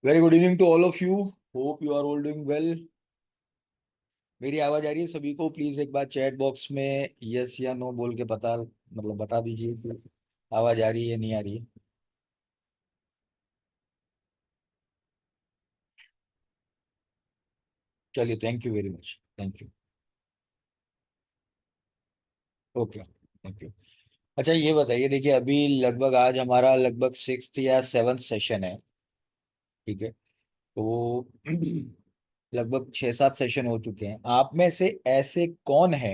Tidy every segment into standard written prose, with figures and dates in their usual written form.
Very good evening to all of you. Hope you are all doing well. मेरी आवाज आ रही है सभी को? प्लीज एक बार चैट बॉक्स में यस या नो बोल के बता दीजिए कि आवाज आ रही है नहीं आ रही है। चलिए, thank you very much, thank you. Okay, thank you. अच्छा, ये बताइए, देखिए अभी लगभग आज हमारा लगभग सिक्स्थ या सेवन्थ सेशन है। ठीक है, तो लगभग 6-7 सेशन हो चुके हैं। आप में से ऐसे कौन है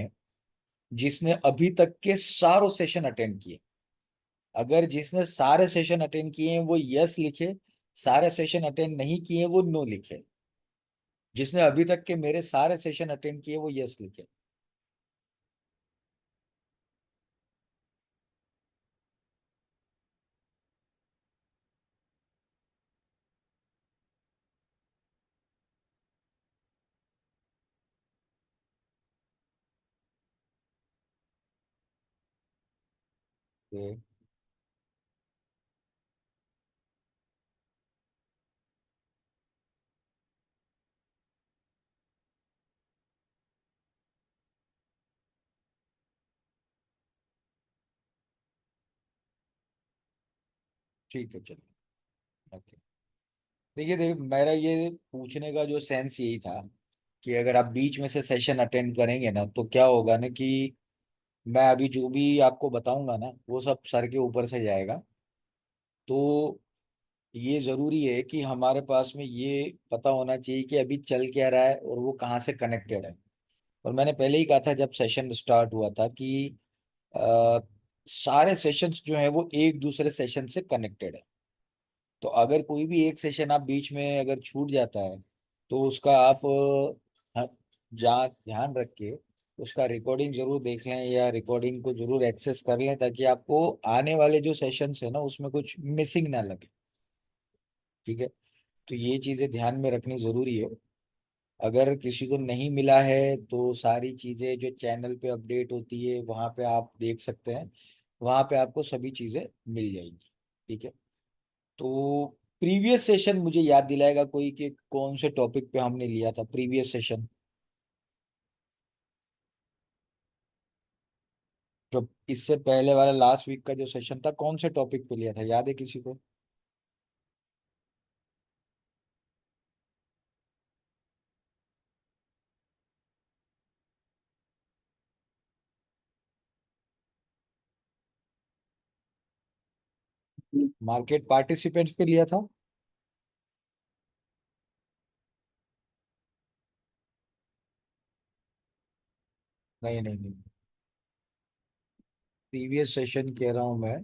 जिसने अभी तक के सारों सेशन अटेंड किए? अगर जिसने सारे सेशन अटेंड किए हैं वो यस लिखे, सारे सेशन अटेंड नहीं किए हैं वो नो लिखे। जिसने अभी तक के मेरे सारे सेशन अटेंड किए वो यस लिखे। तो ठीक है, चलिए। ओके, देखिए मेरा ये पूछने का जो सेंस यही था कि अगर आप बीच में से सेशन अटेंड करेंगे ना तो क्या होगा ना कि मैं अभी जो भी आपको बताऊंगा ना वो सब सर के ऊपर से जाएगा। तो ये जरूरी है कि हमारे पास में ये पता होना चाहिए कि अभी चल क्या रहा है और वो कहाँ से कनेक्टेड है। और मैंने पहले ही कहा था जब सेशन स्टार्ट हुआ था कि अ, सारे सेशंस जो है वो एक दूसरे सेशन से कनेक्टेड है। तो अगर कोई भी एक सेशन आप बीच में अगर छूट जाता है तो उसका आप जा ध्यान रख के उसका रिकॉर्डिंग जरूर देख लें या रिकॉर्डिंग को जरूर एक्सेस कर लें ताकि आपको आने वाले जो सेशंस है ना उसमें कुछ मिसिंग ना लगे। ठीक है, तो ये चीजें ध्यान में रखनी जरूरी है। अगर किसी को नहीं मिला है तो सारी चीजें जो चैनल पे अपडेट होती है वहां पे आप देख सकते हैं। वहां पे आपको सभी चीजें मिल जाएंगी। ठीक है, तो प्रीवियस सेशन मुझे याद दिलाएगा कोई कि कौन से टॉपिक पे हमने लिया था प्रीवियस सेशन? जो इससे पहले वाला लास्ट वीक का जो सेशन था कौन से टॉपिक पे लिया था, याद है किसी को? मार्केट पार्टिसिपेंट्स पे लिया था? नहीं नहीं नहीं, प्रीवियस सेशन कह रहा हूं मैं।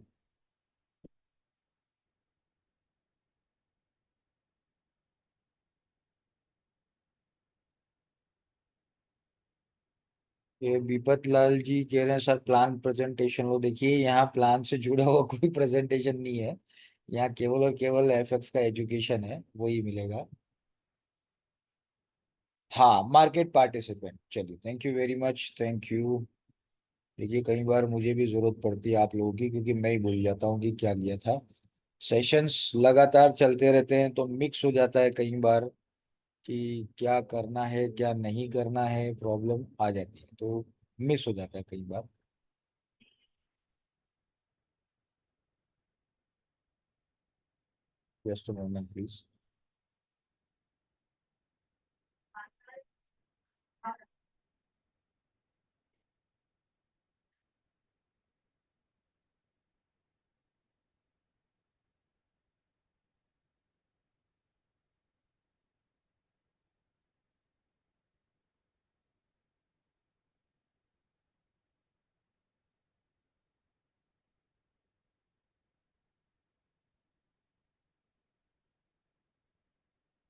ये विपत लाल जी कह रहे हैं सर प्लान प्रेजेंटेशन। वो देखिए यहाँ प्लान से जुड़ा हुआ कोई प्रेजेंटेशन नहीं है। यहाँ केवल और केवल एफएक्स का एजुकेशन है, वही मिलेगा। हाँ, मार्केट पार्टिसिपेंट। चलिए, thank you very much, thank you. देखिए कई बार मुझे भी जरूरत पड़ती है आप लोगों की क्योंकि मैं ही भूल जाता हूँ कि क्या लिया था। सेशंस लगातार चलते रहते हैं तो मिक्स हो जाता है कई बार कि क्या करना है क्या नहीं करना है, प्रॉब्लम आ जाती है तो मिस हो जाता है कई बार। Just a moment please.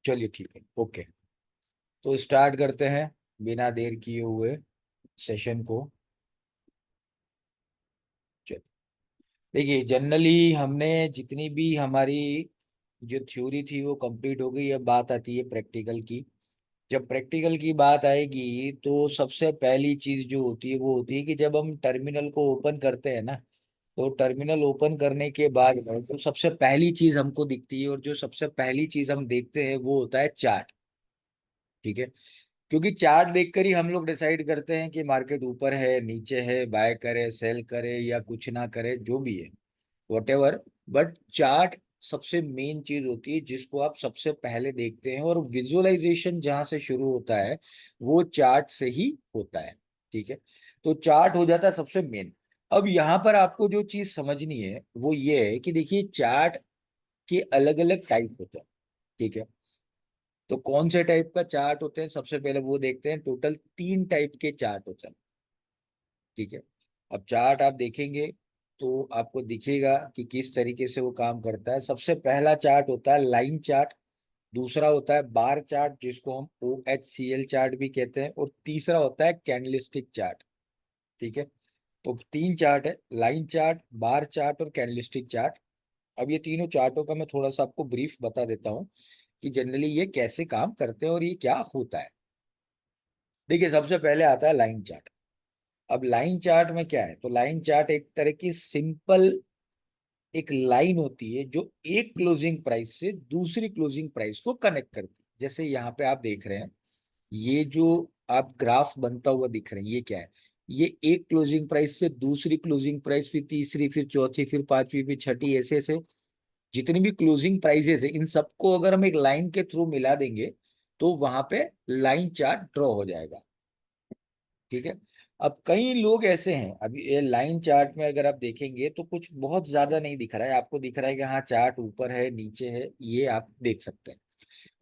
चलिए ठीक है, ओके। तो स्टार्ट करते हैं बिना देर किए हुए सेशन को। चलिए, देखिए जनरली हमने जितनी भी हमारी जो थ्योरी थी वो कंप्लीट हो गई। अब बात आती है प्रैक्टिकल की। जब प्रैक्टिकल की बात आएगी तो सबसे पहली चीज जो होती है वो होती है कि जब हम टर्मिनल को ओपन करते हैं ना तो टर्मिनल ओपन करने के बाद तो सबसे पहली चीज हमको दिखती है, और जो सबसे पहली चीज हम देखते हैं वो होता है चार्ट। ठीक है, क्योंकि चार्ट देखकर ही हम लोग डिसाइड करते हैं कि मार्केट ऊपर है, नीचे है, बाय करे, सेल करे या कुछ ना करे, जो भी है, वॉटेवर। बट चार्ट सबसे मेन चीज होती है जिसको आप सबसे पहले देखते हैं, और विजुअलाइजेशन जहां से शुरू होता है वो चार्ट से ही होता है। ठीक है, तो चार्ट हो जाता है सबसे मेन। अब यहाँ पर आपको जो चीज समझनी है वो ये है कि देखिए, चार्ट के अलग अलग टाइप होते हैं। ठीक है, तो कौन से टाइप का चार्ट होते हैं, सबसे पहले वो देखते हैं। टोटल 3 टाइप के चार्ट होते हैं। ठीक है, अब चार्ट आप देखेंगे तो आपको दिखेगा कि किस तरीके से वो काम करता है। सबसे पहला चार्ट होता है लाइन चार्ट, दूसरा होता है बार चार्ट जिसको हम OHCL चार्ट भी कहते हैं, और तीसरा होता है कैंडलस्टिक चार्ट। ठीक है, तो 3 चार्ट है, लाइन चार्ट, बार चार्ट और कैंडलस्टिक चार्ट। अब ये तीनों चार्टों का मैं थोड़ा सा आपको ब्रीफ बता देता हूँ कि जनरली ये कैसे काम करते हैं और ये क्या होता है। देखिए, सबसे पहले आता है लाइन चार्ट। अब लाइन चार्ट में क्या है, तो लाइन चार्ट एक तरह की सिंपल एक लाइन होती है जो एक क्लोजिंग प्राइस से दूसरी क्लोजिंग प्राइस को कनेक्ट करती है। जैसे यहाँ पे आप देख रहे हैं, ये जो आप ग्राफ बनता हुआ दिख रहे हैं, ये क्या है, ये एक क्लोजिंग प्राइस से दूसरी क्लोजिंग प्राइस, फिर तीसरी, फिर चौथी, फिर पांचवी, फिर छठी, ऐसे ऐसे जितनी भी क्लोजिंग प्राइजेस है, इन सबको अगर हम एक लाइन के थ्रू मिला देंगे तो वहां पे लाइन चार्ट ड्रॉ हो जाएगा। ठीक है, अब कई लोग ऐसे हैं, अभी ये लाइन चार्ट में अगर आप देखेंगे तो कुछ बहुत ज्यादा नहीं दिख रहा है आपको, दिख रहा है कि हाँ चार्ट ऊपर है, नीचे है, ये आप देख सकते हैं।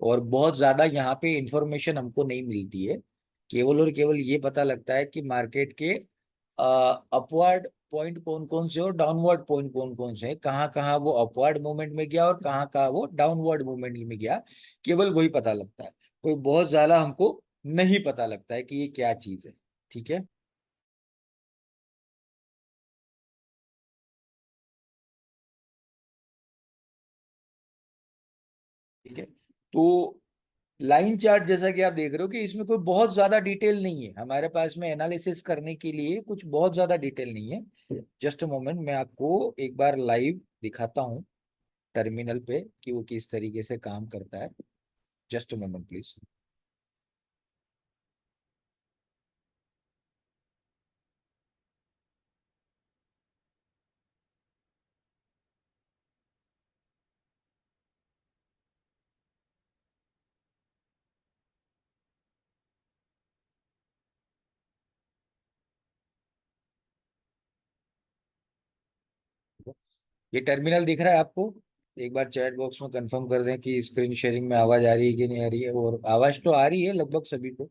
और बहुत ज्यादा यहाँ पे इंफॉर्मेशन हमको नहीं मिलती है, केवल और केवल ये पता लगता है कि मार्केट के अपवर्ड पॉइंट कौन कौन से और डाउनवर्ड पॉइंट कौन कौन से हैं, कहाँ कहाँ वो अपवर्ड मूवमेंट में गया और कहाँ कहाँ वो डाउनवर्ड मूवमेंट में गया, केवल वही पता लगता है। कोई बहुत ज्यादा हमको नहीं पता लगता है कि ये क्या चीज है। ठीक है, ठीक है, तो लाइन चार्ट जैसा कि आप देख रहे हो कि इसमें कोई बहुत ज्यादा डिटेल नहीं है हमारे पास में, एनालिसिस करने के लिए कुछ बहुत ज्यादा डिटेल नहीं है। जस्ट अ मोमेंट, मैं आपको एक बार लाइव दिखाता हूँ टर्मिनल पे कि वो किस तरीके से काम करता है। Just a moment please. ये टर्मिनल दिख रहा है आपको? एक बार चैट बॉक्स में कंफर्म कर दें कि स्क्रीन शेयरिंग में आवाज आ रही है कि नहीं आ रही है, और आवाज तो आ रही है लगभग सभी को।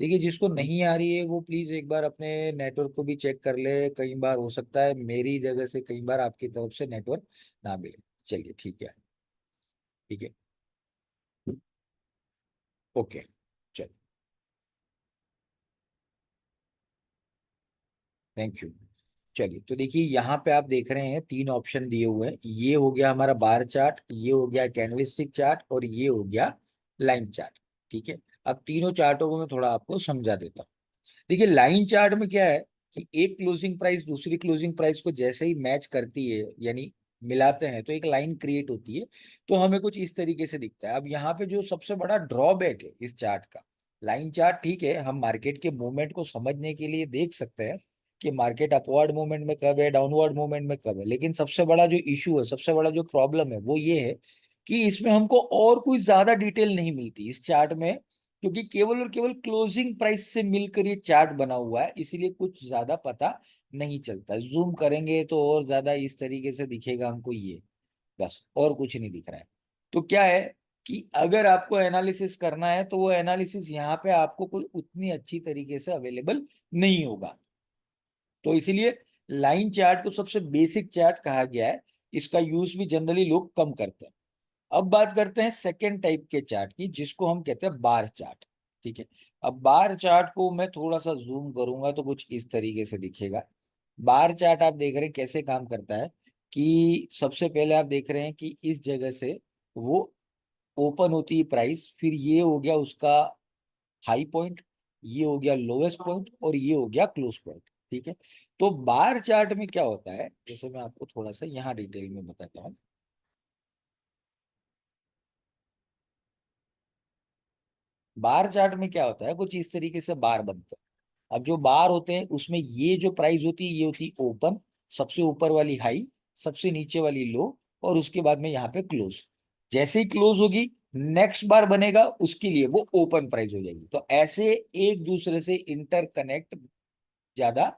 देखिए, जिसको नहीं आ रही है वो प्लीज एक बार अपने नेटवर्क को भी चेक कर ले, कई बार हो सकता है मेरी जगह से कई बार आपकी तरफ से नेटवर्क ना मिले। चलिए ठीक है, ठीक है, ओके, चलिए, थैंक यू। चलिए, तो देखिए यहाँ पे आप देख रहे हैं 3 ऑप्शन दिए हुए हैं, ये हो गया हमारा बार चार्ट, ये हो गया कैंडलस्टिक चार्ट, और ये हो गया लाइन चार्ट। ठीक है, अब तीनों चार्टों को मैं थोड़ा आपको समझा देता हूँ। देखिए, लाइन चार्ट में क्या है कि एक क्लोजिंग प्राइस दूसरी क्लोजिंग प्राइस को जैसे ही मैच करती है, यानी मिलाते हैं, तो एक लाइन क्रिएट होती है। तो हमें कुछ इस तरीके से दिखता है। अब यहाँ पे जो सबसे बड़ा ड्रॉबैक है इस चार्ट का, लाइन चार्ट ठीक है, हम मार्केट के मूवमेंट को समझने के लिए देख सकते हैं कि मार्केट अपवर्ड मूवमेंट में कब है, डाउनवर्ड मूवमेंट में कब है, लेकिन सबसे बड़ा जो इशू है, सबसे बड़ा जो प्रॉब्लम है वो ये है कि इसमें हमको और कोई ज्यादा डिटेल नहीं मिलती इस चार्ट में, क्योंकि केवल और केवल क्लोजिंग प्राइस से मिलकर ये चार्ट बना हुआ है, इसीलिए कुछ ज्यादा पता नहीं चलता। जूम करेंगे तो और ज्यादा इस तरीके से दिखेगा हमको ये, बस और कुछ नहीं दिख रहा है। तो क्या है कि अगर आपको एनालिसिस करना है तो वो एनालिसिस यहाँ पे आपको कोई उतनी अच्छी तरीके से अवेलेबल नहीं होगा। तो इसीलिए लाइन चार्ट को सबसे बेसिक चार्ट कहा गया है, इसका यूज भी जनरली लोग कम करते हैं। अब बात करते हैं सेकेंड टाइप के चार्ट की, जिसको हम कहते हैं बार चार्ट। ठीक है, अब बार चार्ट को मैं थोड़ा सा जूम करूंगा तो कुछ इस तरीके से दिखेगा। बार चार्ट आप देख रहे हैं कैसे काम करता है कि सबसे पहले आप देख रहे हैं कि इस जगह से वो ओपन होती है प्राइस, फिर ये हो गया उसका हाई पॉइंट, ये हो गया लोएस्ट पॉइंट, और ये हो गया क्लोज पॉइंट। ठीक है। तो बार चार्ट में क्या होता है, जैसे मैं आपको थोड़ा सा यहाँ डिटेल में बताता हूँ। बार चार्ट में क्या होता है, कुछ इस तरीके से बार बनते हैं। अब जो बार होते हैं उसमें ये जो प्राइस होती है ये होती है ओपन, सबसे ऊपर वाली हाई, सबसे नीचे वाली लो, और उसके बाद में यहाँ पे क्लोज। जैसे ही क्लोज होगी नेक्स्ट बार बनेगा उसके लिए वो ओपन प्राइस हो जाएगी। तो ऐसे एक दूसरे से इंटरकनेक्ट ज्यादा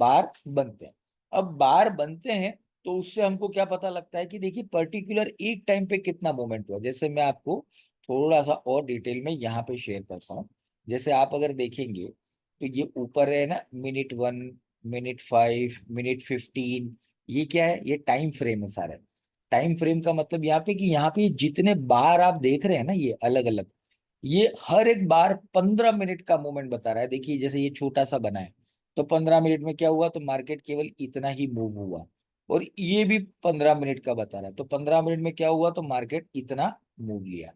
बार बनते हैं। अब बार बनते हैं तो उससे हमको क्या पता लगता है कि देखिए पर्टिकुलर एक टाइम पे कितना मोमेंट हुआ। जैसे मैं आपको थोड़ा सा और डिटेल में यहाँ पे शेयर करता हूँ। जैसे आप अगर देखेंगे तो ये ऊपर है ना, मिनट 1, मिनट 5, मिनट 15, ये क्या है, ये टाइम फ्रेम है सारा। टाइम फ्रेम का मतलब यहाँ पे कि यहाँ पे जितने बार आप देख रहे हैं ना ये अलग अलग, ये हर एक बार 15 मिनट का मूवमेंट बता रहा है। देखिए जैसे ये छोटा सा बना है तो 15 मिनट में क्या हुआ, तो मार्केट केवल इतना ही मूव हुआ। और ये भी 15 मिनट का बता रहा है तो 15 मिनट में क्या हुआ, तो मार्केट इतना मूव लिया।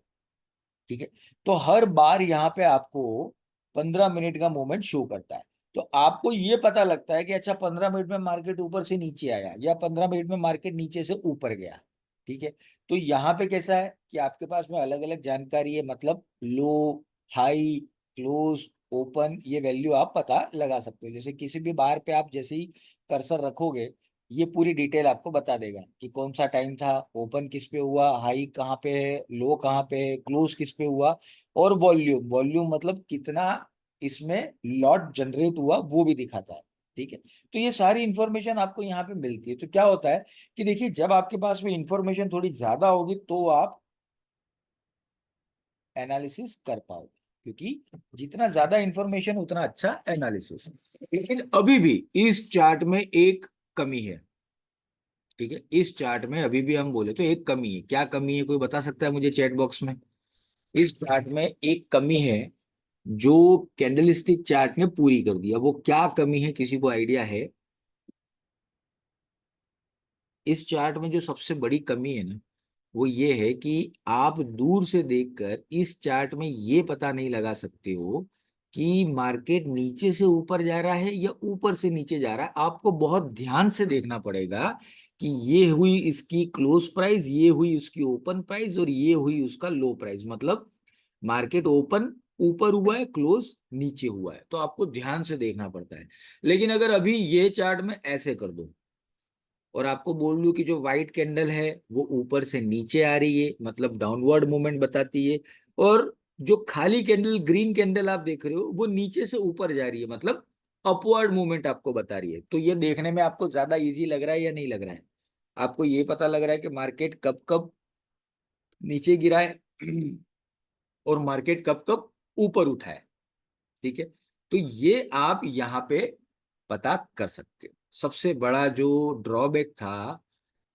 ठीक है। तो हर बार यहाँ पे आपको 15 मिनट का मूवमेंट शो करता है। तो आपको ये पता लगता है कि अच्छा 15 मिनट में मार्केट ऊपर से नीचे आया या 15 मिनट में मार्केट नीचे से ऊपर गया। ठीक है। तो यहाँ पे कैसा है कि आपके पास में अलग अलग जानकारी है, मतलब लो, हाई, क्लोज, ओपन, ये वैल्यू आप पता लगा सकते हो। जैसे किसी भी बार पे आप जैसे ही कर्सर रखोगे ये पूरी डिटेल आपको बता देगा कि कौन सा टाइम था, ओपन किस पे हुआ, हाई कहाँ पे है, लो कहाँ पे है, क्लोज किस पे हुआ, और वॉल्यूम, वॉल्यूम मतलब कितना इसमें लॉट जनरेट हुआ वो भी दिखाता है। ठीक है। तो ये सारी इंफॉर्मेशन आपको यहाँ पे मिलती है। तो क्या होता है कि देखिए जब आपके पास में इंफॉर्मेशन थोड़ी ज्यादा होगी तो आप एनालिसिस कर पाओगे, क्योंकि जितना ज्यादा इंफॉर्मेशन उतना अच्छा एनालिसिस। लेकिन अभी भी इस चार्ट में एक कमी है। ठीक है। इस चार्ट में अभी भी हम बोले तो एक कमी है। क्या कमी है, कोई बता सकता है मुझे चैट बॉक्स में? इस चार्ट में एक कमी है जो कैंडलस्टिक चार्ट ने पूरी कर दिया। वो क्या कमी है, किसी को आइडिया है? इस चार्ट में जो सबसे बड़ी कमी है ना वो ये है कि आप दूर से देखकर इस चार्ट में ये पता नहीं लगा सकते हो कि मार्केट नीचे से ऊपर जा रहा है या ऊपर से नीचे जा रहा है। आपको बहुत ध्यान से देखना पड़ेगा कि ये हुई इसकी क्लोज प्राइस, ये हुई उसकी ओपन प्राइस, और ये हुई उसका लो प्राइस। मतलब मार्केट ओपन ऊपर हुआ है, क्लोज नीचे हुआ है, तो आपको ध्यान से देखना पड़ता है। लेकिन अगर अभी ये चार्ट में ऐसे कर दो और आपको बोल दूं कि जो व्हाइट कैंडल है वो ऊपर से नीचे आ रही है, मतलब डाउनवर्ड मूवमेंट बताती है, और जो खाली कैंडल ग्रीन कैंडल आप देख रहे हो वो नीचे से ऊपर जा रही है, मतलब अपवर्ड मूवमेंट आपको बता रही है। तो ये देखने में आपको ज्यादा इजी लग रहा है या नहीं लग रहा है? आपको ये पता लग रहा है कि मार्केट कब कब नीचे गिरा है और मार्केट कब कब ऊपर उठा है। ठीक है। तो ये आप यहाँ पे पता कर सकते हो। सबसे बड़ा जो ड्रॉबैक था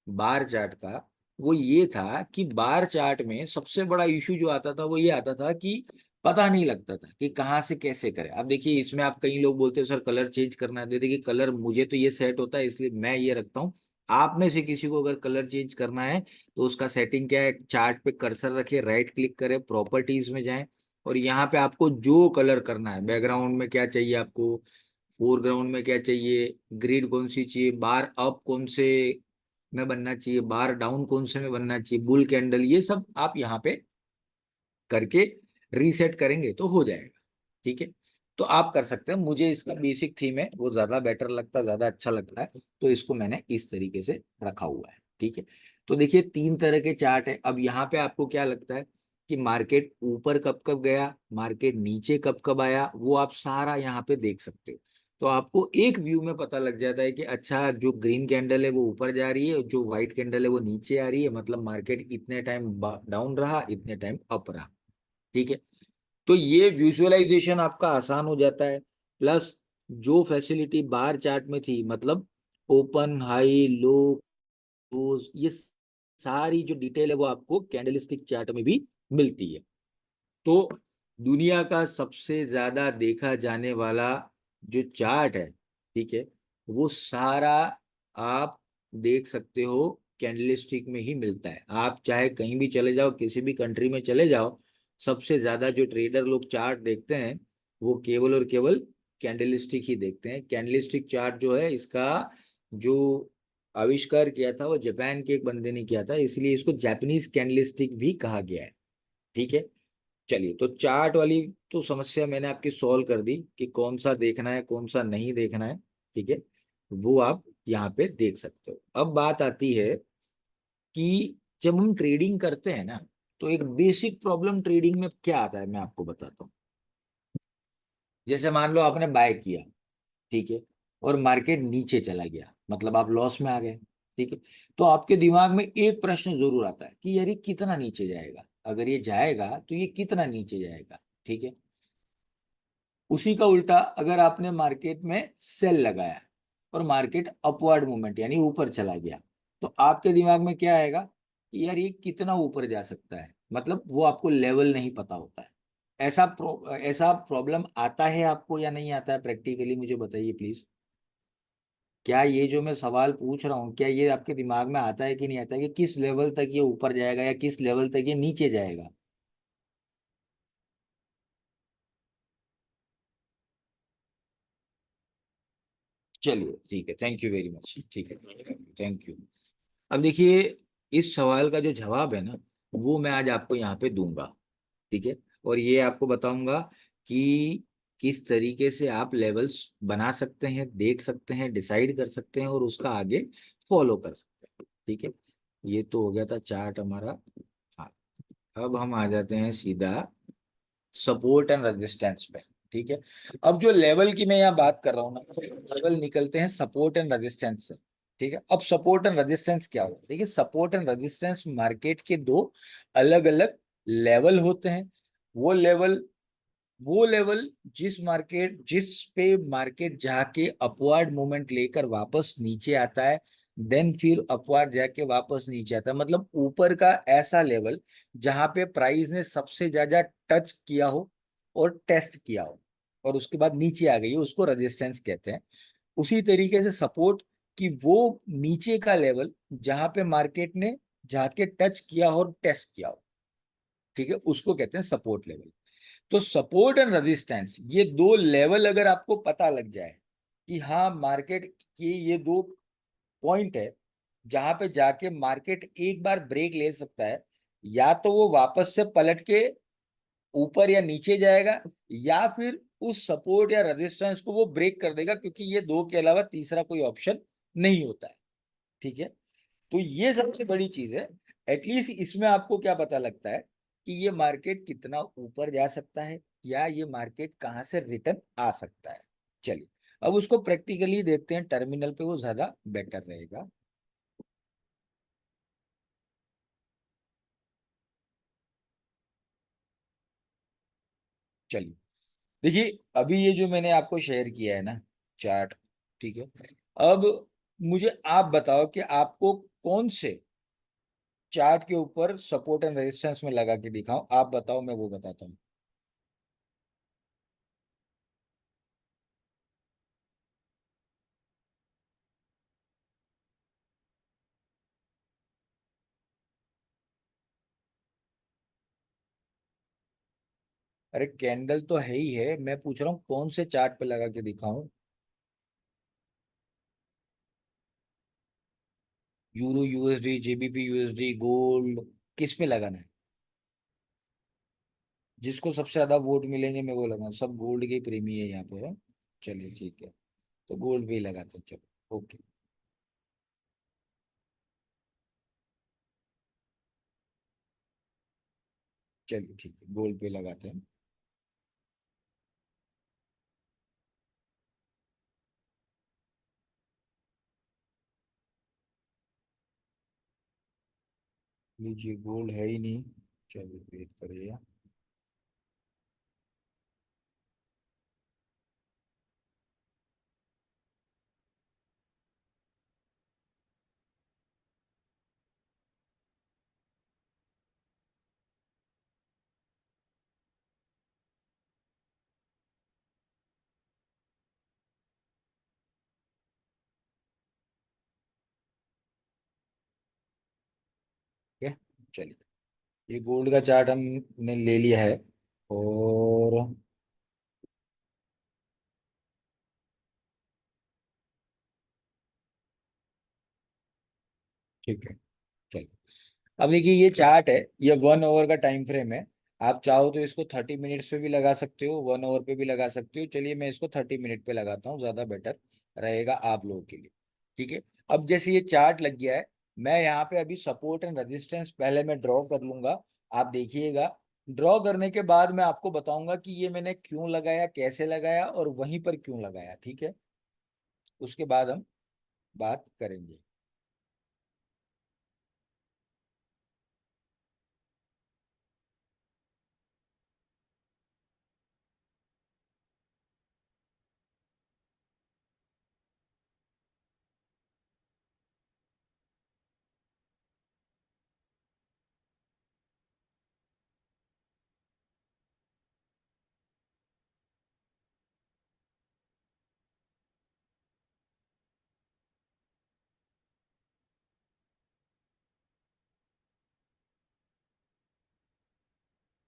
बार चार्ट का वो ये था कि बार चार्ट में सबसे बड़ा इशू जो आता था वो ये आता था कि पता नहीं लगता था कि कहाँ से कैसे करें। अब देखिए इसमें आप, कई लोग बोलते हैं सर कलर चेंज करना है, दे देखिए कलर मुझे तो ये सेट होता है इसलिए मैं ये रखता हूँ। आप में से किसी को अगर कलर चेंज करना है तो उसका सेटिंग क्या है, चार्ट पे कर्सर रखे, राइट क्लिक करें, प्रॉपर्टीज में जाएं, और यहाँ पे आपको जो कलर करना है, बैकग्राउंड में क्या चाहिए आपको, फोरग्राउंड में क्या चाहिए, ग्रिड कौन सी चाहिए, बार अप कौन से में बनना चाहिए, बार डाउन कौन से में बनना चाहिए, बुल कैंडल, ये सब आप यहाँ पे करके रीसेट करेंगे तो हो जाएगा। ठीक है। तो आप कर सकते हैं। मुझे इसका बेसिक थीम है वो ज्यादा बेटर लगता है, ज्यादा अच्छा लगता है, तो इसको मैंने इस तरीके से रखा हुआ है। ठीक है। तो देखिए 3 तरह के चार्ट है। अब यहाँ पे आपको क्या लगता है कि मार्केट ऊपर कब कब गया, मार्केट नीचे कब कब आया, वो आप सारा यहाँ पे देख सकते हो। तो आपको एक व्यू में पता लग जाता है कि अच्छा जो ग्रीन कैंडल है वो ऊपर जा रही है और जो व्हाइट कैंडल है वो नीचे आ रही है, मतलब मार्केट इतने टाइम डाउन रहा, इतने टाइम अप रहा। ठीक है। तो ये विजुअलाइजेशन आपका आसान हो जाता है। प्लस जो फैसिलिटी बार चार्ट में थी, मतलब ओपन, हाई, लो, क्लोज, ये सारी जो डिटेल है वो आपको कैंडलस्टिक चार्ट में भी मिलती है। तो दुनिया का सबसे ज्यादा देखा जाने वाला जो चार्ट है, ठीक है, वो सारा आप देख सकते हो कैंडलस्टिक में ही मिलता है। आप चाहे कहीं भी चले जाओ, किसी भी कंट्री में चले जाओ, सबसे ज्यादा जो ट्रेडर लोग चार्ट देखते हैं वो केवल और केवल कैंडलस्टिक ही देखते हैं। कैंडलस्टिक चार्ट जो है इसका जो आविष्कार किया था वो जापान के एक बंदे ने किया था, इसलिए इसको जापानीज कैंडलस्टिक भी कहा गया है। ठीक है, चलिए तो चार्ट वाली तो समस्या मैंने आपकी सॉल्व कर दी कि कौन सा देखना है कौन सा नहीं देखना है। ठीक है, वो आप यहाँ पे देख सकते हो। अब बात आती है कि जब हम ट्रेडिंग करते हैं ना, तो एक बेसिक प्रॉब्लम ट्रेडिंग में क्या आता है मैं आपको बताता हूँ। जैसे मान लो आपने बाय किया, ठीक है, और मार्केट नीचे चला गया, मतलब आप लॉस में आ गए। ठीक है, तो आपके दिमाग में एक प्रश्न जरूर आता है कि यार ये कितना नीचे जाएगा, अगर ये जाएगा तो ये कितना नीचे जाएगा। ठीक है, उसी का उल्टा अगर आपने मार्केट में सेल लगाया और मार्केट अपवर्ड मूवमेंट यानी ऊपर चला गया, तो आपके दिमाग में क्या आएगा कि यार ये कितना ऊपर जा सकता है, मतलब वो आपको लेवल नहीं पता होता है। ऐसा प्रॉब्लम आता है आपको या नहीं आता है प्रैक्टिकली, मुझे बताइए प्लीज। क्या ये जो मैं सवाल पूछ रहा हूँ क्या ये आपके दिमाग में आता है कि नहीं आता है कि किस लेवल तक ये ऊपर जाएगा या किस लेवल तक ये नीचे जाएगा। चलिए ठीक है, थैंक यू वेरी मच। ठीक है, थैंक यू। अब देखिए, इस सवाल का जो जवाब है ना, वो मैं आज आपको यहाँ पे दूंगा। ठीक है, और ये आपको बताऊंगा कि किस तरीके से आप लेवल्स बना सकते हैं, देख सकते हैं, डिसाइड कर सकते हैं और उसका आगे फॉलो कर सकते हैं। ठीक है, ये तो हो गया था चार्ट हमारा। हाँ, अब हम आ जाते हैं सीधा सपोर्ट एंड रेजिस्टेंस पे। ठीक है, अब जो लेवल की मैं यहाँ बात कर रहा हूँ ना, लेवल निकलते हैं सपोर्ट एंड रेजिस्टेंस से। ठीक है, अब सपोर्ट एंड रेजिस्टेंस क्या होता है, देखिए सपोर्ट एंड रेजिस्टेंस मार्केट के दो अलग अलग लेवल होते हैं। वो लेवल वो लेवल जिस पे मार्केट जाके अपवर्ड मूवमेंट लेकर वापस नीचे आता है, देन फिर अपवर्ड जाके वापस नीचे आता है, मतलब ऊपर का ऐसा लेवल जहां पे प्राइस ने सबसे ज्यादा टच किया हो और टेस्ट किया हो और उसके बाद नीचे आ गई हो, उसको रेजिस्टेंस कहते हैं। उसी तरीके से सपोर्ट कि वो नीचे का लेवल जहां पे मार्केट ने जाके टच किया हो और टेस्ट किया हो, ठीक है, उसको कहते हैं सपोर्ट लेवल। तो सपोर्ट एंड रेजिस्टेंस ये दो लेवल अगर आपको पता लग जाए कि हाँ मार्केट की ये दो पॉइंट है जहां पे जाके मार्केट एक बार ब्रेक ले सकता है, या तो वो वापस से पलट के ऊपर या नीचे जाएगा, या फिर उस सपोर्ट या रेजिस्टेंस को वो ब्रेक कर देगा, क्योंकि ये दो के अलावा तीसरा कोई ऑप्शन नहीं होता है। ठीक है, तो ये सबसे बड़ी चीज है। एटलीस्ट इसमें आपको क्या पता लगता है कि ये मार्केट कितना ऊपर जा सकता है या ये मार्केट कहाँ से रिटर्न आ सकता है। चलिए, अब उसको प्रैक्टिकली देखते हैं, टर्मिनल पे वो ज्यादा बेटर रहेगा। चलिए, देखिए अभी ये जो मैंने आपको शेयर किया है ना चार्ट, ठीक है, अब मुझे आप बताओ कि आपको कौन से चार्ट के ऊपर सपोर्ट एंड रेजिस्टेंस में लगा के दिखाऊं, आप बताओ, मैं वो बताता हूँ। अरे कैंडल तो है ही है, मैं पूछ रहा हूँ कौन से चार्ट पे लगा के दिखाऊं। Euro USD, JBP USD, gold, किस पे लगाना है? जिसको सबसे ज्यादा वोट मिलेंगे मैं वो लगाऊं, सब गोल्ड के प्रेमी है यहाँ पे है। चलिए ठीक है, तो गोल्ड पे ही लगाते हैं, चलो ओके। चलिए ठीक है, गोल्ड पे लगाते हैं। लीजिए, गोल्ड है ही नहीं। चलिए वेट करिए। ठीक है, चलिए ये गोल्ड का चार्ट हमने ले लिया है। और ठीक है, चलो। अब देखिए ये चार्ट है, ये 1 आवर का टाइम फ्रेम है। आप चाहो तो इसको 30 मिनट्स पे भी लगा सकते हो, 1 आवर पे भी लगा सकते हो। चलिए मैं इसको 30 मिनट पे लगाता हूँ, ज्यादा बेटर रहेगा आप लोगों के लिए। ठीक है, अब जैसे ये चार्ट लग गया है, मैं यहाँ पे अभी सपोर्ट एंड रेजिस्टेंस पहले मैं ड्रॉ कर लूंगा। आप देखिएगा, ड्रॉ करने के बाद मैं आपको बताऊंगा कि ये मैंने क्यों लगाया, कैसे लगाया और वहीं पर क्यों लगाया। ठीक है, उसके बाद हम बात करेंगे।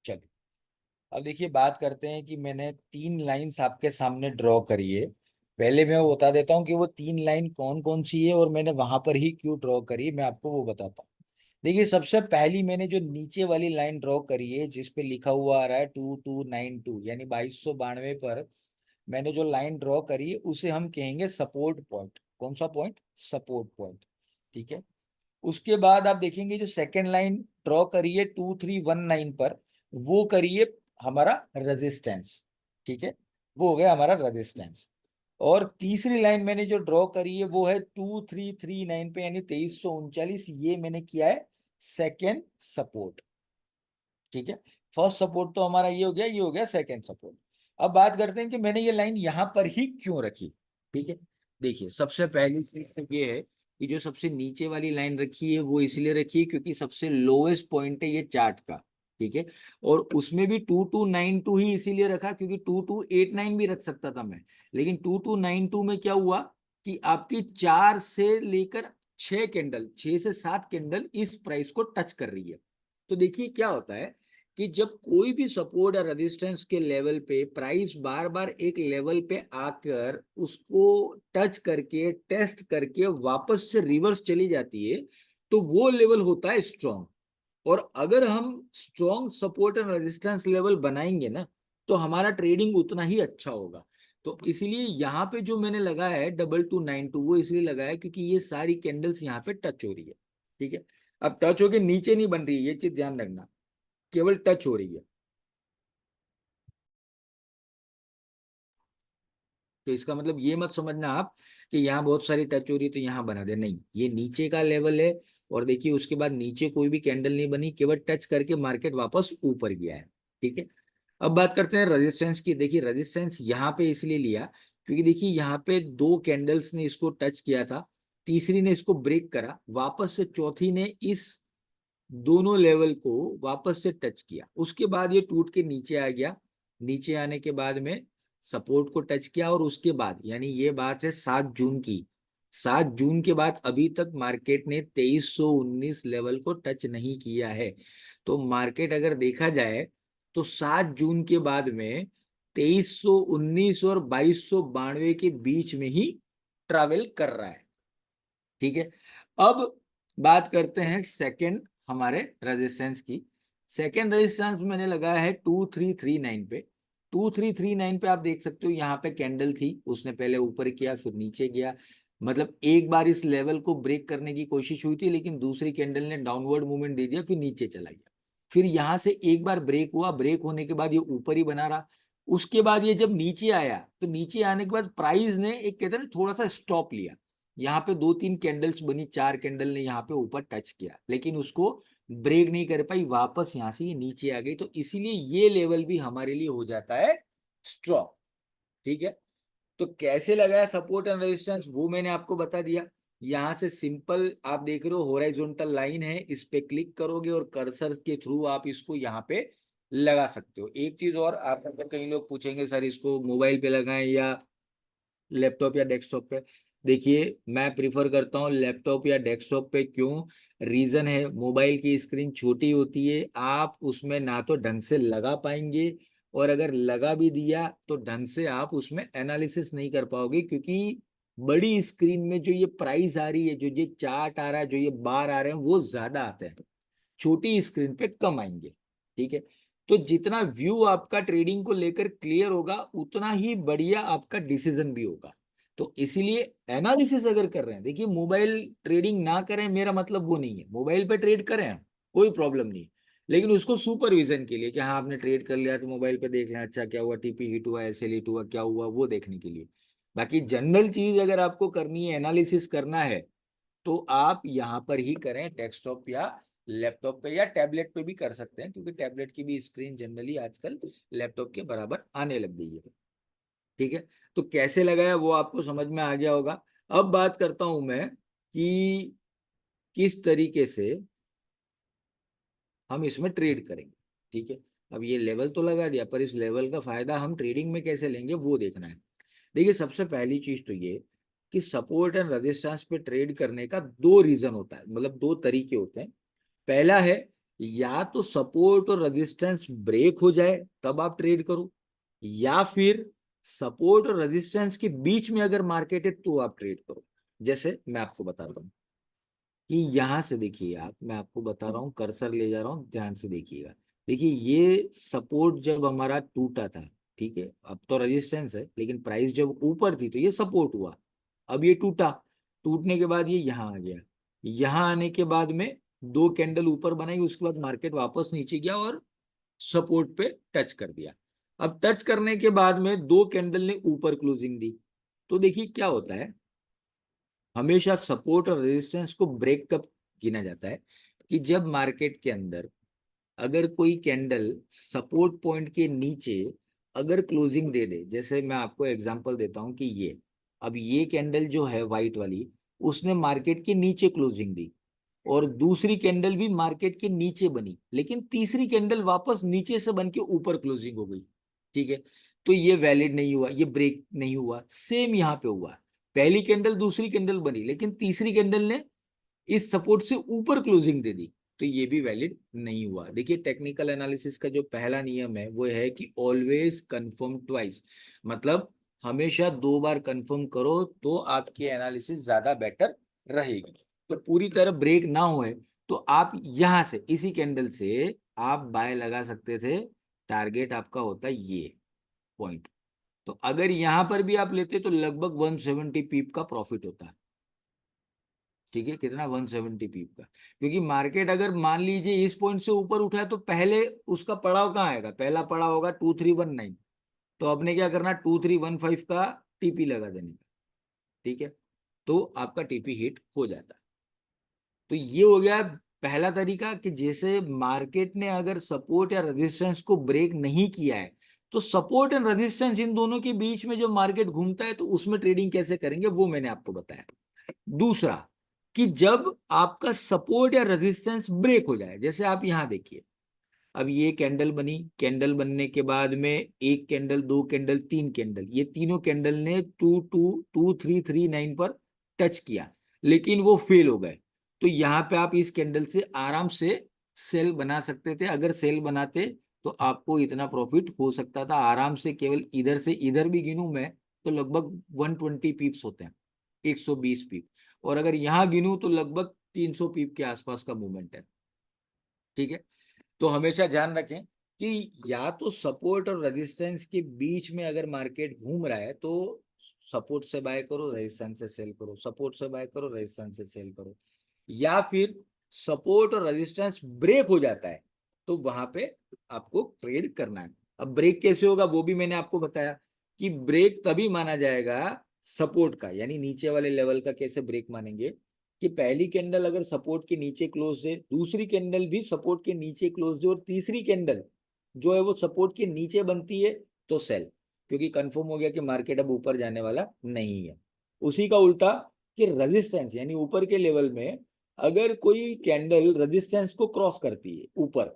चलिए, अब देखिए बात करते हैं कि मैंने 3 लाइंस आपके सामने ड्रॉ करी है। पहले मैं वो बता देता हूँ कि वो 3 लाइन कौन कौन सी है और मैंने वहां पर ही क्यों ड्रॉ करी, मैं आपको वो बताता हूँ। देखिए सबसे पहली मैंने जो नीचे वाली लाइन ड्रॉ करी है, जिस पे लिखा हुआ आ रहा है 2292 यानी 2292 पर मैंने जो लाइन ड्रॉ करी है उसे हम कहेंगे सपोर्ट पॉइंट। कौन सा पॉइंट? Support point. ठीक है, उसके बाद आप देखेंगे जो सेकेंड लाइन ड्रॉ करिए 2319 पर, वो करिए हमारा रेजिस्टेंस। ठीक है, वो हो गया हमारा रेजिस्टेंस। और तीसरी लाइन मैंने जो ड्रॉ करी है वो है 2339 पे यानी 2339, ये मैंने किया है सेकेंड सपोर्ट। ठीक है, फर्स्ट सपोर्ट तो हमारा ये हो गया, ये हो गया सेकेंड सपोर्ट। अब बात करते हैं कि मैंने ये लाइन यहां पर ही क्यों रखी। ठीक है, देखिए सबसे पहली चीज तो ये है कि जो सबसे नीचे वाली लाइन रखी है वो इसलिए रखी है क्योंकि सबसे लोएस्ट पॉइंट है ये चार्ट का। ठीक है, और उसमें भी 2292 ही इसीलिए रखा क्योंकि 2289 भी रख सकता था मैं, लेकिन 2292 में क्या हुआ कि आपकी 4 से लेकर 6 कैंडल, 6 से 7 कैंडल इस प्राइस को टच कर रही है। तो देखिए क्या होता है कि जब कोई भी सपोर्ट या रेजिस्टेंस के लेवल पे प्राइस बार बार एक लेवल पे आकर उसको टच करके टेस्ट करके वापस से रिवर्स चली जाती है, तो वो लेवल होता है स्ट्रॉन्ग। और अगर हम strong support and resistance level बनाएंगे ना, तो हमारा ट्रेडिंग उतना ही अच्छा होगा। तो इसीलिए यहाँ पे जो मैंने लगाया है 2292, वो इसलिए लगाया है क्योंकि ये सारी कैंडल्स यहाँ पे टच हो रही है। ठीक है, अब टच होके नीचे नहीं बन रही है, ये चीज ध्यान रखना, केवल टच हो रही है। तो इसका मतलब ये मत समझना आप कि यहाँ बहुत सारी टच हो रही है तो यहाँ बना दे, नहीं, ये नीचे का लेवल है। और देखिए उसके बाद नीचे कोई भी कैंडल नहीं बनी, केवल टच करके मार्केट वापस ऊपर गया है। ठीक है, अब बात करते हैं रेजिस्टेंस की। देखिए रेजिस्टेंस यहाँ पे इसलिए लिया क्योंकि देखिए यहाँ पे 2 कैंडल्स ने इसको टच किया था, तीसरी ने इसको ब्रेक करा, वापस से चौथी ने इस दोनों लेवल को वापस से टच किया, उसके बाद ये टूट के नीचे आ गया। नीचे आने के बाद में सपोर्ट को टच किया और उसके बाद, यानी ये बात है 7 जून की, 7 जून के बाद अभी तक मार्केट ने 2319 लेवल को टच नहीं किया है। तो मार्केट अगर देखा जाए तो 7 जून के बाद में 2319 और 2292 के बीच में ही ट्रैवल कर रहा है। ठीक है, अब बात करते हैं सेकंड हमारे रेजिस्टेंस की। सेकंड रेजिस्टेंस मैंने लगाया है 2339 पे। 2339 पे आप देख सकते हो यहाँ पे कैंडल थी, उसने पहले ऊपर किया फिर नीचे गया, मतलब एक बार इस लेवल को ब्रेक करने की कोशिश हुई थी लेकिन दूसरी कैंडल ने डाउनवर्ड मूवमेंट दे दिया, फिर नीचे चला गया। फिर यहां से एक बार ब्रेक हुआ, ब्रेक होने के बाद ये ऊपर ही बना रहा। उसके बाद ये जब नीचे आया तो नीचे आने के बाद प्राइस ने एक कहते हैं ना थोड़ा सा स्टॉप लिया। यहाँ पे 2-3 कैंडल्स बनी, 4 कैंडल ने यहाँ पे ऊपर टच किया लेकिन उसको ब्रेक नहीं कर पाई, वापस यहाँ से ये नीचे आ गई। तो इसीलिए ये लेवल भी हमारे लिए हो जाता है स्ट्रॉन्ग। ठीक है, तो कैसे लगाया सपोर्ट एंड रेजिस्टेंस वो मैंने आपको बता दिया। यहां से सिंपल आप देख रहे हो हॉरिजॉन्टल लाइन है, इस पे क्लिक करोगे और कर्सर के थ्रू आप इसको यहाँ पे लगा सकते हो। एक चीज और, आप अगर कई लोग पूछेंगे सर इसको मोबाइल पे लगाएं या लैपटॉप या डेस्कटॉप पे, देखिए मैं प्रिफर करता हूँ लैपटॉप या डेस्कटॉप पे। क्यों? रीजन है, मोबाइल की स्क्रीन छोटी होती है, आप उसमें ना तो ढंग से लगा पाएंगे, और अगर लगा भी दिया तो ढंग से आप उसमें एनालिसिस नहीं कर पाओगे क्योंकि बड़ी स्क्रीन में जो ये प्राइस आ रही है, जो ये चार्ट आ रहा है, जो ये बार आ रहे हैं, वो ज्यादा आते हैं, छोटी स्क्रीन पे कम आएंगे। ठीक है, तो जितना व्यू आपका ट्रेडिंग को लेकर क्लियर होगा, उतना ही बढ़िया आपका डिसीजन भी होगा। तो इसीलिए एनालिसिस अगर कर रहे हैं, देखिए मोबाइल ट्रेडिंग ना करें मेरा मतलब वो नहीं है, मोबाइल पे ट्रेड करें, कोई प्रॉब्लम नहीं, लेकिन उसको सुपरविजन के लिए कि हाँ आपने ट्रेड कर लिया तो मोबाइल पे देख लें, अच्छा क्या हुआ, टीपी हिट हुआ, एसएल हिट हुआ, क्या हुआ, वो देखने के लिए। बाकी जनरल चीज अगर आपको करनी है, एनालिसिस करना है, तो आप यहाँ पर ही करें, डेस्कटॉप या लैपटॉप पे या टैबलेट पे भी कर सकते हैं, क्योंकि टैबलेट की भी स्क्रीन जनरली आजकल लैपटॉप के बराबर आने लग गई है। ठीक है, तो कैसे लगाया वो आपको समझ में आ गया होगा। अब बात करता हूं मैं कि किस तरीके से हम इसमें ट्रेड करेंगे। ठीक है, अब ये लेवल तो लगा दिया, पर इस लेवल का फायदा हम ट्रेडिंग में कैसे लेंगे वो देखना है। देखिए सबसे पहली चीज तो ये कि सपोर्ट एंड रेजिस्टेंस पे ट्रेड करने का दो रीजन होता है, मतलब दो तरीके होते हैं। पहला है, या तो सपोर्ट और रेजिस्टेंस ब्रेक हो जाए तब आप ट्रेड करो, या फिर सपोर्ट और रेजिस्टेंस के बीच में अगर मार्केट है तो आप ट्रेड करो। जैसे मैं आपको बताता हूँ कि यहां से देखिए आप, मैं आपको बता रहा हूँ, कर्सर ले जा रहा हूँ, ध्यान से देखिएगा। देखिए ये सपोर्ट जब हमारा टूटा था, ठीक है, अब तो रेजिस्टेंस है, लेकिन प्राइस जब ऊपर थी तो ये सपोर्ट हुआ। अब ये टूटा, टूटने के बाद ये यहाँ आ गया, यहाँ आने के बाद में दो कैंडल ऊपर बनाई, उसके बाद मार्केट वापस नीचे गया और सपोर्ट पे टच कर दिया। अब टच करने के बाद में दो कैंडल ने ऊपर क्लोजिंग दी। तो देखिए क्या होता है, हमेशा सपोर्ट और रेजिस्टेंस को ब्रेक कब गिना जाता है, कि जब मार्केट के अंदर अगर कोई कैंडल सपोर्ट पॉइंट के नीचे अगर क्लोजिंग दे दे। जैसे मैं आपको एग्जांपल देता हूं कि ये, अब ये कैंडल जो है व्हाइट वाली, उसने मार्केट के नीचे क्लोजिंग दी, और दूसरी कैंडल भी मार्केट के नीचे बनी, लेकिन तीसरी कैंडल वापस नीचे से बन के ऊपर क्लोजिंग हो गई। ठीक है, तो ये वैलिड नहीं हुआ, ये ब्रेक नहीं हुआ। सेम यहां पे हुआ, पहली कैंडल दूसरी कैंडल बनी, लेकिन तीसरी कैंडल ने इस सपोर्ट से ऊपर क्लोजिंग दे दी, तो ये भी वैलिड नहीं हुआ। देखिए टेक्निकल एनालिसिस का जो पहला नियम है वो है कि ऑलवेज कंफर्म ट्वाइस, मतलब हमेशा दो बार कंफर्म करो तो आपकी एनालिसिस ज्यादा बेटर रहेगी। तो पूरी तरह ब्रेक ना हुए तो आप यहां से इसी कैंडल से आप बाय लगा सकते थे, टारगेट आपका होता है ये पॉइंट। तो अगर यहां पर भी आप लेते तो लगभग 170 पीप का प्रॉफिट होता है। ठीक है, कितना, 170 पीप का, क्योंकि मार्केट अगर मान लीजिए इस पॉइंट से ऊपर उठा है तो पहले उसका पड़ाव कहाँ आएगा, पहला पड़ाव होगा 2319, तो आपने क्या करना, 2315 का टीपी लगा देने का। ठीक है, तो आपका टीपी हिट हो जाता है। तो ये हो गया पहला तरीका, कि जैसे मार्केट ने अगर सपोर्ट या रेजिस्टेंस को ब्रेक नहीं किया है, तो सपोर्ट एंड रेजिस्टेंस इन दोनों के बीच में जो मार्केट घूमता है तो उसमें ट्रेडिंग कैसे करेंगे वो मैंने आपको बताया। दूसरा, कि जब आपका सपोर्ट या रेजिस्टेंस ब्रेक हो जाए, जैसे आप यहां देखिए, अब ये कैंडल बनी, कैंडल बनने के बाद में एक कैंडल, दो कैंडल, तीन कैंडल, ये तीनों कैंडल ने 2339 पर टच किया, लेकिन वो फेल हो गए। तो यहाँ पे आप इस कैंडल से आराम से सेल बना सकते थे, अगर सेल बनाते तो आपको इतना प्रॉफिट हो सकता था आराम से। केवल इधर से इधर भी गिनूं मैं तो लगभग 120 पीप्स होते हैं, 120 पीप, और अगर यहां गिनूं तो लगभग 300 पीप के आसपास का मूवमेंट है। ठीक है, तो हमेशा ध्यान रखें कि या तो सपोर्ट और रेजिस्टेंस के बीच में अगर मार्केट घूम रहा है तो सपोर्ट से बाय करो, रेजिस्टेंस से सेल करो, सपोर्ट से बाय करो, रेजिस्टेंस से सेल करो। या फिर सपोर्ट और रेजिस्टेंस ब्रेक हो जाता है तो वहां पे आपको ट्रेड करना है। अब ब्रेक कैसे होगा वो भी मैंने आपको बताया, कि ब्रेक तभी माना जाएगा सपोर्ट का, यानी नीचे वाले लेवल का कैसे ब्रेक मानेंगे, कि पहली कैंडल अगर सपोर्ट के नीचे क्लोज है, दूसरी कैंडल भी सपोर्ट के नीचे क्लोज है, और तीसरी कैंडल जो है वो सपोर्ट के नीचे बनती है तो सेल, क्योंकि कंफर्म हो गया कि मार्केट अब ऊपर जाने वाला नहीं है। उसी का उल्टा, कि रेजिस्टेंस यानी ऊपर के लेवल में अगर कोई कैंडल रेजिस्टेंस को क्रॉस करती है ऊपर,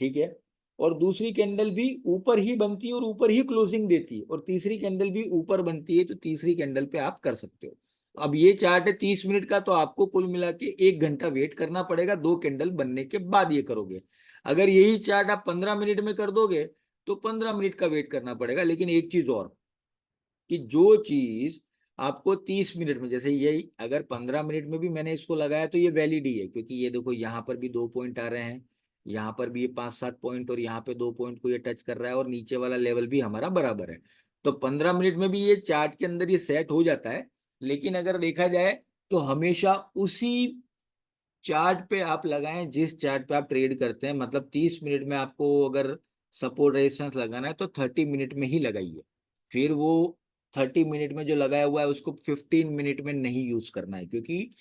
ठीक है, और दूसरी कैंडल भी ऊपर ही बनती है और ऊपर ही क्लोजिंग देती है, और तीसरी कैंडल भी ऊपर बनती है, तो तीसरी कैंडल पे आप कर सकते हो। अब ये चार्ट है 30 मिनट का, तो आपको कुल मिला के 1 घंटा वेट करना पड़ेगा, दो कैंडल बनने के बाद ये करोगे। अगर यही चार्ट आप 15 मिनट में कर दोगे तो 15 मिनट का वेट करना पड़ेगा। लेकिन एक चीज और, कि जो चीज आपको 30 मिनट में, जैसे ये अगर 15 मिनट में भी मैंने इसको लगाया तो ये वैलिड ही है, क्योंकि ये देखो यहाँ पर भी 2 पॉइंट आ रहे हैं, यहाँ पर भी ये 5-7 पॉइंट, और यहाँ पे 2 पॉइंट को ये टच कर रहा है, और नीचे वाला लेवल भी हमारा बराबर है। तो 15 मिनट में भी ये चार्ट के अंदर ये सेट हो जाता है। लेकिन अगर देखा जाए तो हमेशा उसी चार्ट पे आप लगाएं जिस चार्ट पे आप ट्रेड करते हैं। मतलब 30 मिनट में आपको अगर सपोर्ट रेजिस्टेंस लगाना है तो 30 मिनट में ही लगाइए। फिर वो 30 मिनट में जो लगाया हुआ है उसको 15 मिनट में नहीं यूज करना है, क्योंकि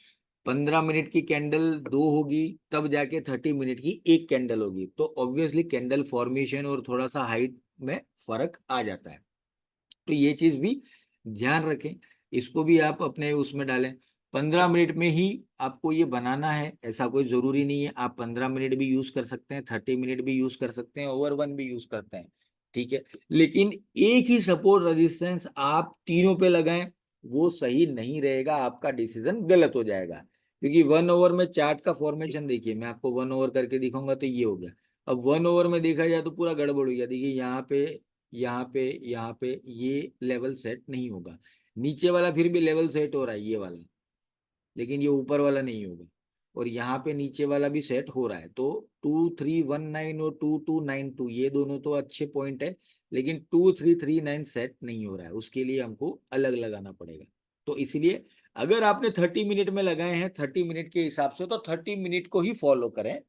15 मिनट की कैंडल दो होगी, तब जाके 30 मिनट की एक कैंडल होगी, तो ऑब्वियसली कैंडल फॉर्मेशन और थोड़ा सा हाइट में फर्क आ जाता है। तो ये चीज भी ध्यान रखें, इसको भी आप अपने उसमें डालें। 15 मिनट में ही आपको ये बनाना है, ऐसा कोई जरूरी नहीं है। आप 15 मिनट भी यूज कर सकते हैं, 30 मिनट भी यूज कर सकते हैं, ओवर वन भी यूज करते हैं, ठीक है। लेकिन एक ही सपोर्ट रेजिस्टेंस आप तीनों पे लगाएं, वो सही नहीं रहेगा, आपका डिसीजन गलत हो जाएगा। क्योंकि 1 ओवर में चार्ट का फॉर्मेशन देखिए, मैं आपको 1 ओवर करके दिखाऊंगा तो ये हो गया। अब 1 ओवर में देखा जाए तो पूरा गड़बड़ हो गया। देखिए यहाँ पे, यहाँ पे, यहाँ पे ये लेवल सेट नहीं होगा। नीचे वाला फिर भी लेवल सेट हो रहा है ये वाला, लेकिन ये ऊपर वाला नहीं होगा। और यहाँ पे नीचे वाला भी सेट हो रहा है। तो 2319 और 2292 ये दोनों तो अच्छे पॉइंट है, लेकिन 2339 सेट नहीं हो रहा है, उसके लिए हमको अलग लगाना पड़ेगा। तो इसलिए अगर आपने 30 मिनट में लगाए हैं 30 मिनट के हिसाब से, तो 30 मिनट को ही फॉलो करें।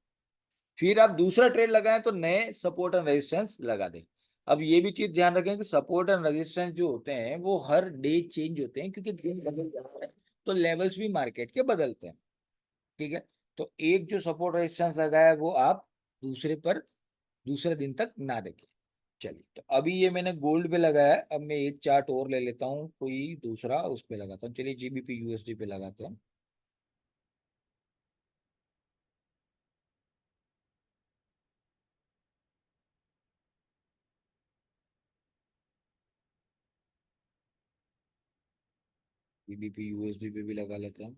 फिर आप दूसरा ट्रेड लगाएं तो नए सपोर्ट एंड रेजिस्टेंस लगा दें। अब ये भी चीज ध्यान रखें कि सपोर्ट एंड रेजिस्टेंस जो होते हैं वो हर डे चेंज होते हैं, क्योंकि दिन बदल जाता है, तो लेवल्स भी मार्केट के बदलते हैं, ठीक है। तो एक जो सपोर्ट रेजिस्टेंस लगा है वो आप दूसरे पर दूसरे दिन तक ना देखें। चलिए, तो अभी ये मैंने गोल्ड पे लगाया है, अब मैं एक चार्ट और ले लेता हूँ, कोई दूसरा उस पे लगाता हूँ। चलिए जीबीपी यूएसडी पे लगाते हैं। जीबीपी यूएसडी पे भी लगा लेते हैं।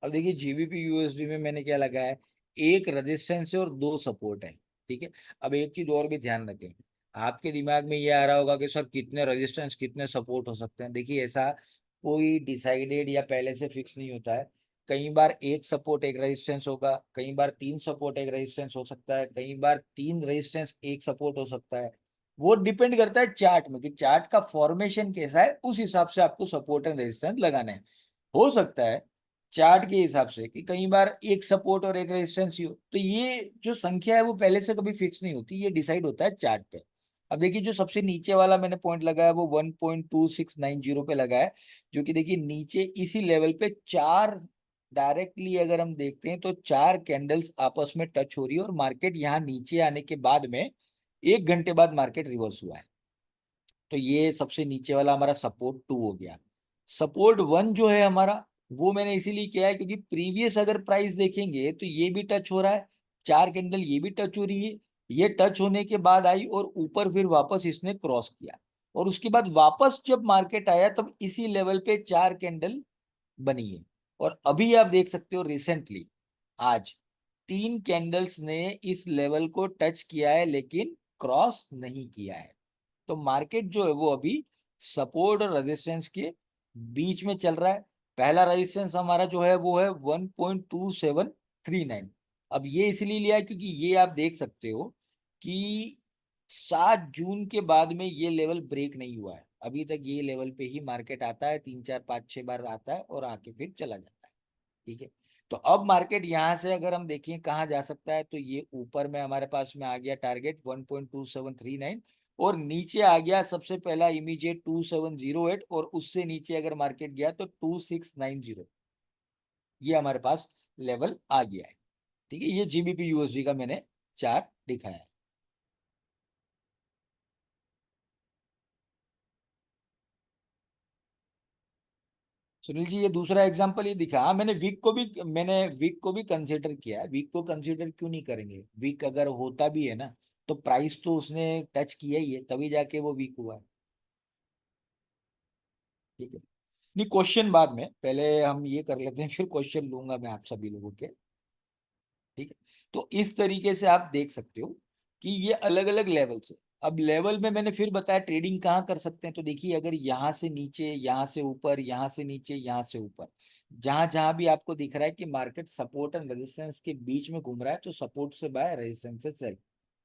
अब देखिए जीबीपी यूएसडी में मैंने क्या लगा है, एक रेजिस्टेंस है और दो सपोर्ट है, ठीक है। अब एक चीज और भी ध्यान रखें, आपके दिमाग में ये आ रहा होगा कि सर कितने रेजिस्टेंस कितने सपोर्ट हो सकते हैं। देखिए ऐसा कोई डिसाइडेड या पहले से फिक्स नहीं होता है। कई बार एक सपोर्ट एक रेजिस्टेंस होगा, कई बार तीन सपोर्ट एक रेजिस्टेंस हो सकता है, कई बार तीन रेजिस्टेंस एक सपोर्ट हो सकता है। वो डिपेंड करता है चार्ट में कि चार्ट का फॉर्मेशन कैसा है, उस हिसाब से आपको सपोर्ट एंड रेजिस्टेंस लगाना है। हो सकता है चार्ट के हिसाब से कि कई बार एक सपोर्ट और एक रेजिस्टेंस ही हो, तो ये जो संख्या है वो पहले से कभी फिक्स नहीं होती, ये डिसाइड होता है चार्ट पे। अब देखिए जो सबसे नीचे वाला मैंने पॉइंट लगाया वो 1.2690 पे लगा है, जो कि देखिए नीचे इसी लेवल पे चार, डायरेक्टली अगर हम देखते हैं तो चार कैंडल्स आपस में टच हो रही है, और मार्केट यहाँ नीचे आने के बाद में 1 घंटे बाद मार्केट रिवर्स हुआ है। तो ये सबसे नीचे वाला हमारा सपोर्ट टू हो गया। सपोर्ट वन जो है हमारा, वो मैंने इसीलिए किया है क्योंकि प्रीवियस अगर प्राइस देखेंगे तो ये भी टच हो रहा है, चार कैंडल ये भी टच हो रही है। ये टच होने के बाद आई और ऊपर फिर वापस इसने क्रॉस किया, और उसके बाद वापस जब मार्केट आया तब इसी लेवल पे चार कैंडल बनी है। और अभी आप देख सकते हो रिसेंटली आज तीन कैंडल्स ने इस लेवल को टच किया है, लेकिन क्रॉस नहीं किया है। तो मार्केट जो है वो अभी सपोर्ट और रेजिस्टेंस के बीच में चल रहा है। पहला रेजिस्टेंस हमारा जो है वो है 1.2739। अब ये इसलिए लिया है क्योंकि ये आप देख सकते हो कि 7 जून के बाद में ये लेवल ब्रेक नहीं हुआ है। अभी तक ये लेवल पे ही मार्केट आता है, 3 4 5 6 बार आता है और आके फिर चला जाता है, ठीक है। तो अब मार्केट यहाँ से अगर हम देखें कहाँ जा सकता है, तो ये ऊपर में हमारे पास में आ गया टारगेट 1.2739, और नीचे आ गया सबसे पहला इमीडिएट 2708, और उससे नीचे अगर मार्केट गया तो 2690। ये हमारे पास लेवल आ गया है, ठीक है। ये जीबीपी यूएसडी का मैंने चार्ट दिखाया है। सुनील जी, ये दूसरा एग्जांपल ये दिखा। हाँ, मैंने वीक को भी कंसीडर किया है। वीक को कंसीडर क्यों नहीं करेंगे? वीक अगर होता भी है ना, तो प्राइस तो उसने टच किया ही है, तभी जाके वो वीक हुआ है। ठीक है। नहीं, क्वेश्चन बाद में, पहले हम ये कर लेते हैं, फिर क्वेश्चन लूंगा मैं आप सभी लोगों के। ठीक है। तो इस तरीके से आप देख सकते हो कि ये अलग अलग लेवल से। अब लेवल में मैंने फिर बताया ट्रेडिंग कहाँ कर सकते हैं। तो देखिए, अगर यहाँ से नीचे, यहाँ से ऊपर, यहाँ से नीचे, यहाँ से ऊपर, जहां जहां भी आपको दिख रहा है कि मार्केट सपोर्ट एंड रेजिस्टेंस के बीच में घूम रहा है, तो सपोर्ट से बाय, रेजिस्टेंस से सेल।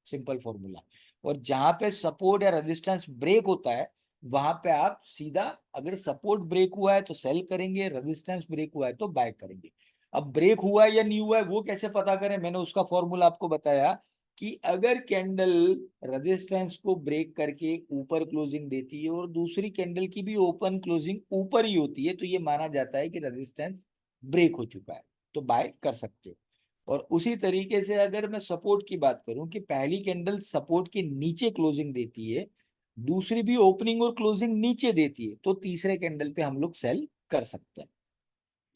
Simple formula. और जहां पे सपोर्ट या रेजिस्टेंस ब्रेक होता है, वहां पे आप सीधा, अगर सपोर्ट ब्रेक हुआ है तो सेल करेंगे, रेजिस्टेंस ब्रेक हुआ है तो बाय करेंगे। अब ब्रेक हुआ है या नहीं हुआ है वो कैसे पता करें? मैंने उसका फॉर्मूला आपको बताया कि अगर कैंडल रेजिस्टेंस को ब्रेक करके ऊपर क्लोजिंग देती है और दूसरी कैंडल की भी ओपन क्लोजिंग ऊपर ही होती है, तो ये माना जाता है कि रेजिस्टेंस ब्रेक हो चुका है, तो बाय कर सकते हो। और उसी तरीके से अगर मैं सपोर्ट की बात करूं कि पहली कैंडल सपोर्ट के नीचे क्लोजिंग देती है, दूसरी भी ओपनिंग और क्लोजिंग नीचे देती है, तो तीसरे कैंडल पे हम लोग सेल कर सकते हैं।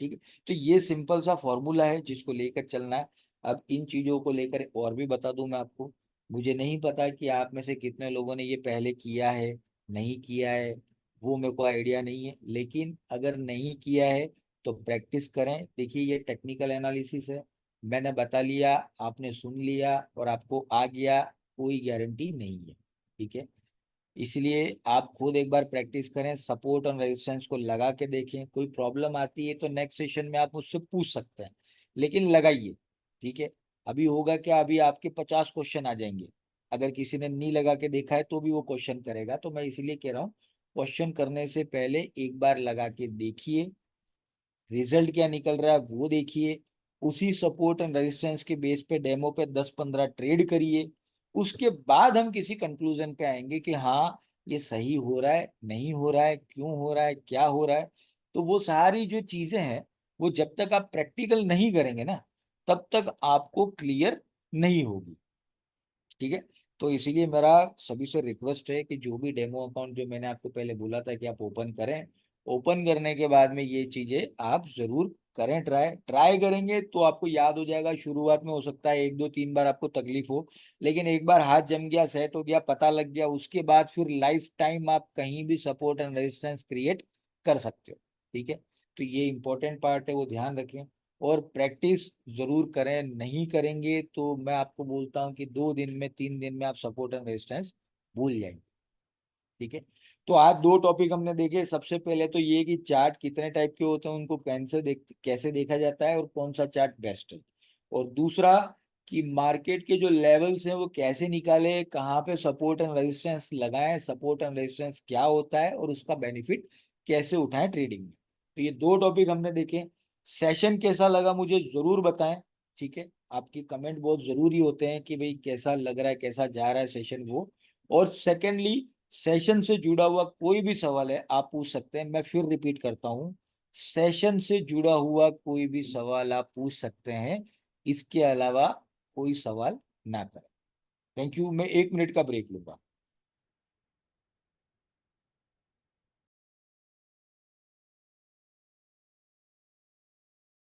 ठीक है। तो ये सिंपल सा फॉर्मूला है जिसको लेकर चलना है। अब इन चीजों को लेकर और भी बता दूं मैं आपको। मुझे नहीं पता कि आप में से कितने लोगों ने ये पहले किया है, नहीं किया है, वो मेरे को आइडिया नहीं है। लेकिन अगर नहीं किया है तो प्रैक्टिस करें। देखिए, ये टेक्निकल एनालिसिस है, मैंने बता लिया, आपने सुन लिया और आपको आ गया, कोई गारंटी नहीं है। ठीक है। इसलिए आप खुद एक बार प्रैक्टिस करें, सपोर्ट और रेजिस्टेंस को लगा के देखें। कोई प्रॉब्लम आती है तो नेक्स्ट सेशन में आप मुझसे पूछ सकते हैं, लेकिन लगाइए। ठीक है। अभी होगा क्या, अभी आपके 50 क्वेश्चन आ जाएंगे। अगर किसी ने नहीं लगा के देखा है तो भी वो क्वेश्चन करेगा। तो मैं इसलिए कह रहा हूँ, क्वेश्चन करने से पहले एक बार लगा के देखिए, रिजल्ट क्या निकल रहा है वो देखिए, उसी सपोर्ट एंड रेजिस्टेंस के बेस पे डेमो पे 10-15 ट्रेड करिए। उसके बाद हम किसी कंक्लूजन पे आएंगे कि हाँ, ये सही हो रहा है, नहीं हो रहा है, क्यों हो रहा है, क्या हो रहा है। तो वो सारी जो चीजें हैं, वो जब तक आप प्रैक्टिकल नहीं करेंगे ना, तब तक आपको क्लियर नहीं होगी। ठीक है। तो इसीलिए मेरा सभी से रिक्वेस्ट है कि जो भी डेमो अकाउंट जो मैंने आपको पहले बोला था कि आप ओपन करें, ओपन करने के बाद में ये चीजें आप जरूर करें। ट्राई ट्राई करेंगे तो आपको याद हो जाएगा। शुरुआत में हो सकता है 1 2 3 बार आपको तकलीफ हो, लेकिन एक बार हाथ जम गया, सेट हो गया, पता लग गया, उसके बाद फिर लाइफ टाइम आप कहीं भी सपोर्ट एंड रेजिस्टेंस क्रिएट कर सकते हो। ठीक है। तो ये इंपॉर्टेंट पार्ट है, वो ध्यान रखें। और प्रैक्टिस जरूर करें। नहीं करेंगे तो मैं आपको बोलता हूं कि 2 दिन में, 3 दिन में आप सपोर्ट एंड रेजिस्टेंस भूल जाएंगे। ठीक है। तो आज 2 टॉपिक हमने देखे। सबसे पहले तो ये कि चार्ट कितने टाइप के होते हैं, उनको कैसे देखा जाता है और कौन सा चार्ट बेस्ट है। और दूसरा कि मार्केट के जो लेवल्स हैं वो कैसे निकाले, कहाँ पे सपोर्ट एंड रेजिस्टेंस लगाएं, सपोर्ट एंड रेजिस्टेंस क्या होता है और उसका बेनिफिट कैसे उठाएं ट्रेडिंग में। तो ये 2 टॉपिक हमने देखे। सेशन कैसा लगा मुझे जरूर बताएं। ठीक है। आपकी कमेंट बहुत जरूरी होते हैं कि भाई कैसा लग रहा है, कैसा जा रहा है सेशन वो। और सेकेंडली, सेशन से जुड़ा हुआ कोई भी सवाल है आप पूछ सकते हैं। मैं फिर रिपीट करता हूं, सेशन से जुड़ा हुआ कोई भी सवाल आप पूछ सकते हैं, इसके अलावा कोई सवाल ना करें। Thank you. मैं 1 मिनट का ब्रेक लूंगा।